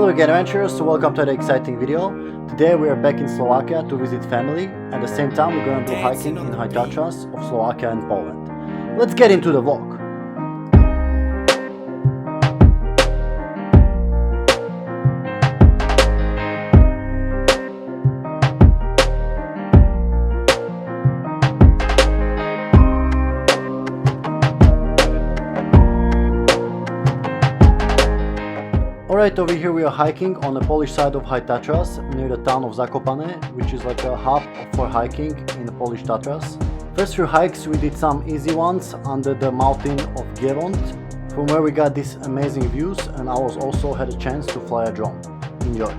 Slovakian adventurers, so welcome to the exciting video. Today we are back in Slovakia to visit family. At the same time we're going to do hiking in high Tatras of Slovakia and Poland. Let's get into the vlog. Alright, over here we are hiking on the Polish side of High Tatras, near the town of Zakopane, which is like a hub for hiking in the Polish Tatras. First few hikes we did some easy ones under the mountain of Giewont, from where we got these amazing views, and I also had a chance to fly a drone. Enjoy!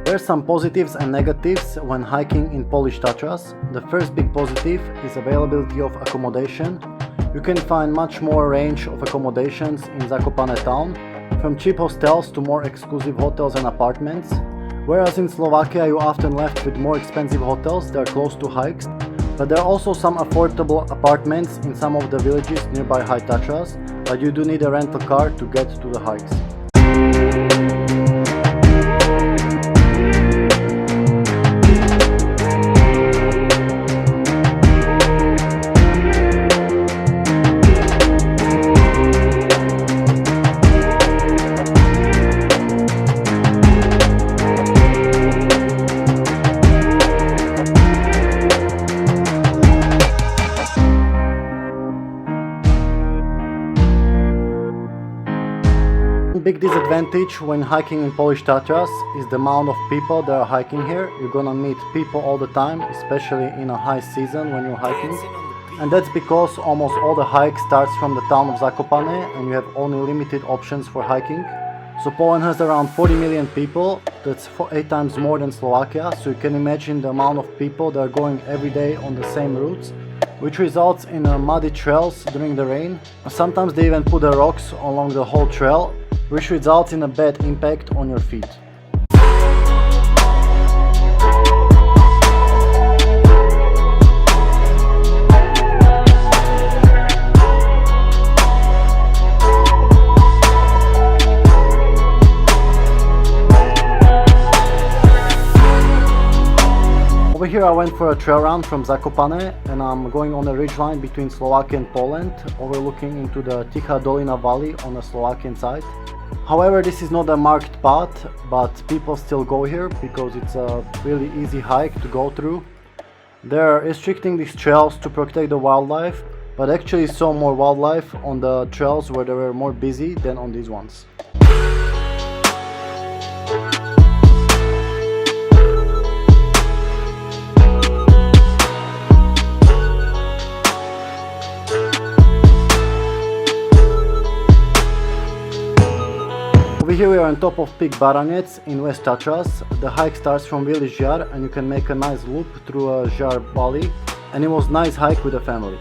There's some positives and negatives when hiking in Polish Tatras. The first big positive is availability of accommodation. You can find much more range of accommodations in Zakopane town, from cheap hostels to more exclusive hotels and apartments. Whereas in Slovakia you're often left with more expensive hotels that are close to hikes, but there are also some affordable apartments in some of the villages nearby High Tatras, but you do need a rental car to get to the hikes. Big disadvantage when hiking in Polish Tatras is the amount of people that are hiking here. You're gonna meet people all the time, especially in a high season when you're hiking. And that's because almost all the hike starts from the town of Zakopane and you have only limited options for hiking. So Poland has around 40 million people, that's 8 times more than Slovakia, so you can imagine the amount of people that are going every day on the same routes, which results in muddy trails during the rain. Sometimes they even put the rocks along the whole trail, which results in a bad impact on your feet. Over here I went for a trail run from Zakopane and I'm going on the ridgeline between Slovakia and Poland, overlooking into the Tichá Dolina Valley on the Slovakian side. However, this is not a marked path, but people still go here because it's a really easy hike to go through. They're restricting these trails to protect the wildlife, but actually saw more wildlife on the trails where they were more busy than on these ones. Over here we are on top of Peak Baranec in West Tatras. The hike starts from village Jar and you can make a nice loop through a Jar valley, and it was a nice hike with the family.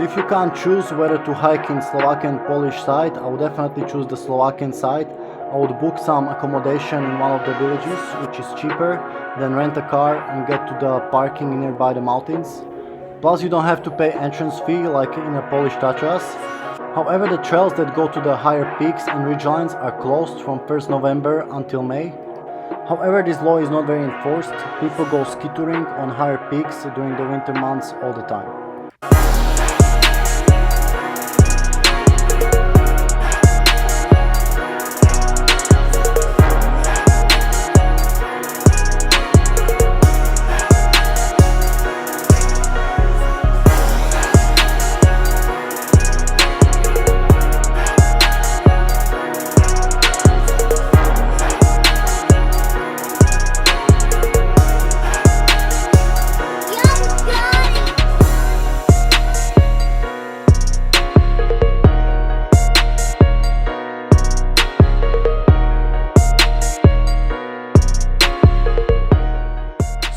If you can't choose whether to hike in Slovakian and Polish side, I would definitely choose the Slovakian side. I would book some accommodation in one of the villages, which is cheaper than rent a car and get to the parking nearby the mountains. Plus you don't have to pay entrance fee like in the Polish Tatras. However, the trails that go to the higher peaks and ridgelines are closed from 1st November until May. However, this law is not very enforced. People go ski touring on higher peaks during the winter months all the time.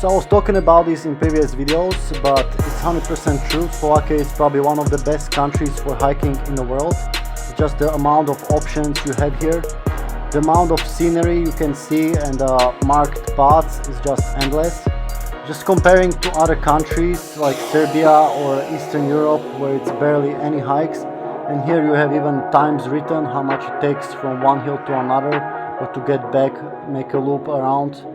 So I was talking about this in previous videos, but it's 100% true. Slovakia is probably one of the best countries for hiking in the world. Just the amount of options you have here, the amount of scenery you can see, and the marked paths is just endless. Just comparing to other countries like Serbia or Eastern Europe, where it's barely any hikes, and here you have even times written how much it takes from one hill to another, or to get back, make a loop around.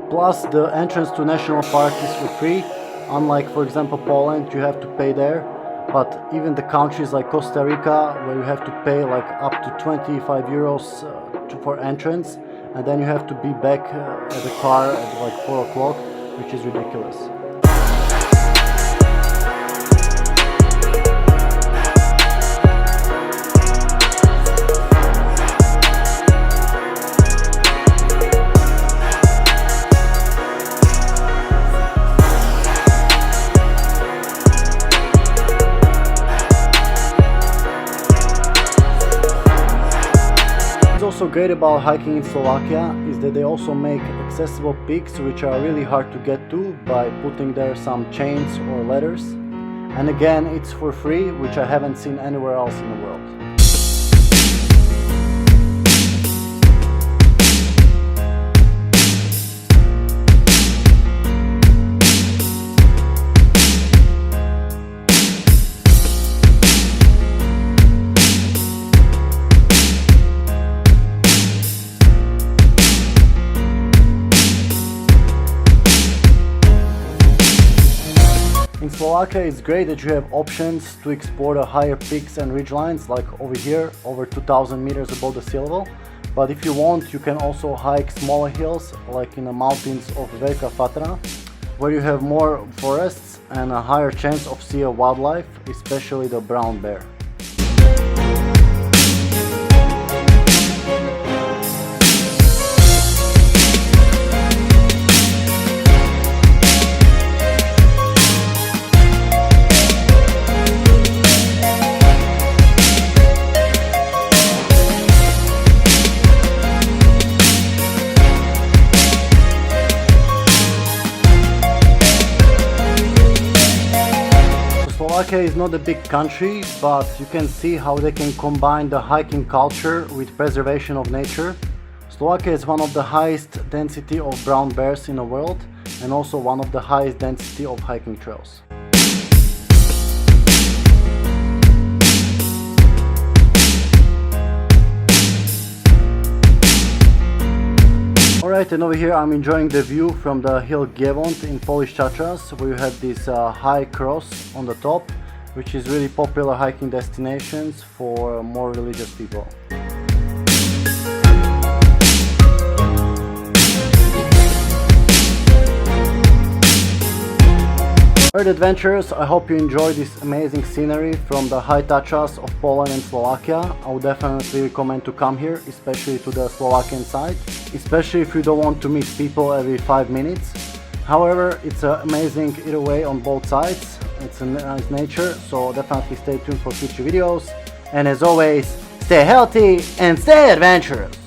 Plus the entrance to national park is for free, unlike for example Poland, you have to pay there. But even the countries like Costa Rica, where you have to pay like up to 25 euros for entrance, and then you have to be back at the car at like 4 o'clock, which is ridiculous. What's also great about hiking in Slovakia is that they also make accessible peaks which are really hard to get to by putting there some chains or ladders. And again, it's for free, which I haven't seen anywhere else in the world. In Slovakia, it's great that you have options to explore the higher peaks and ridgelines, like over here, over 2000 meters above the sea level. But if you want, you can also hike smaller hills, like in the mountains of Velika Tatra, where you have more forests and a higher chance of seeing wildlife, especially the brown bear. Slovakia is not a big country, but you can see how they can combine the hiking culture with preservation of nature. Slovakia is one of the highest density of brown bears in the world, and also one of the highest density of hiking trails. Alright, and over here I'm enjoying the view from the hill Giewont in Polish Tatras, where you have this high cross on the top, which is really popular hiking destinations for more religious people. Alright adventurers, I hope you enjoyed this amazing scenery from the high Tatras of Poland and Slovakia. I would definitely recommend to come here, especially to the Slovakian side, especially if you don't want to meet people every 5 minutes. However, it's amazing either way on both sides. It's a nice nature, so definitely stay tuned for future videos. And as always, stay healthy and stay adventurous!